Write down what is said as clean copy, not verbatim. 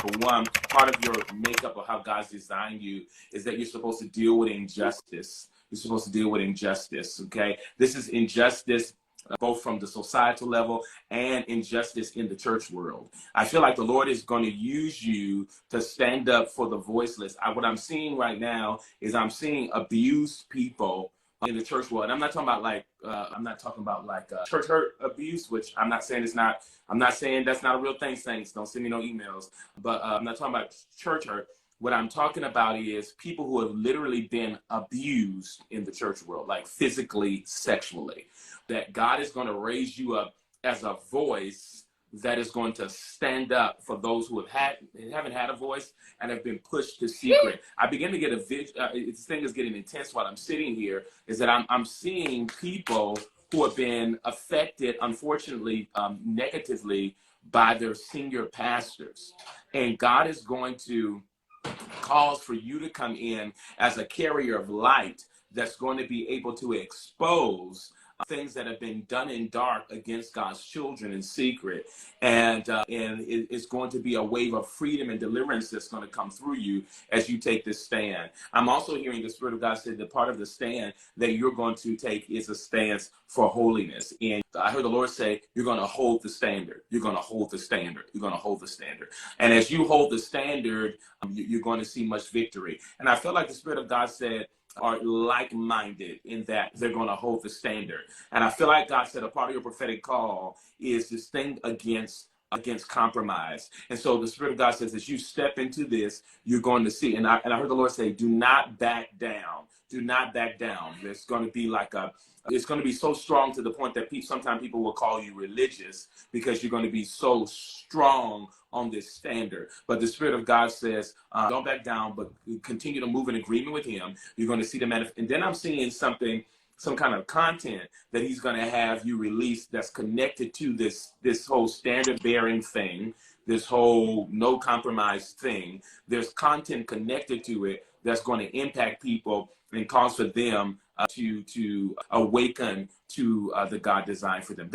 For one, part of your makeup of how God's designed you is that you're supposed to deal with injustice. You're supposed to deal with injustice, okay? This is injustice both from the societal level and injustice in the church world. I feel like the Lord is going to use you to stand up for the voiceless. What I'm seeing right now is I'm seeing abused people in the church world. And I'm not talking about like church hurt abuse, which I'm not saying I'm not saying that's not a real thing, saints. Don't send me no emails. But I'm not talking about church hurt. What I'm talking about is people who have literally been abused in the church world, like physically, sexually. That God is going to raise you up as a voice that is going to stand up for those who haven't had a voice and have been pushed to secret. I begin to get this thing is getting intense while I'm sitting here, is that I'm seeing people who have been affected, unfortunately, negatively by their senior pastors. And God is going to cause for you to come in as a carrier of light that's going to be able to expose things that have been done in dark against God's children in secret, and it's going to be a wave of freedom and deliverance that's going to come through you as you take this stand. I'm also hearing the Spirit of God say that part of the stand that you're going to take is a stance for holiness. And I heard the Lord say, you're going to hold the standard. You're going to hold the standard. You're going to hold the standard. And as you hold the standard, you're going to see much victory. And I feel like the Spirit of God said, are like-minded in that they're going to hold the standard. And I feel like God said a part of your prophetic call is this thing against compromise. And so the Spirit of God says, as you step into this, you're going to see. And I heard the Lord say, do not back down. Do not back down. There's going to be it's going to be so strong to the point that sometimes people will call you religious because you're going to be so strong on this standard. But the Spirit of God says, don't back down, but continue to move in agreement with Him. You're going to see the manifest. And then I'm seeing some kind of content that He's going to have you release that's connected to this whole standard bearing thing, this whole no compromise thing. There's content connected to it that's going to impact people and cause for them to awaken to the God design for them.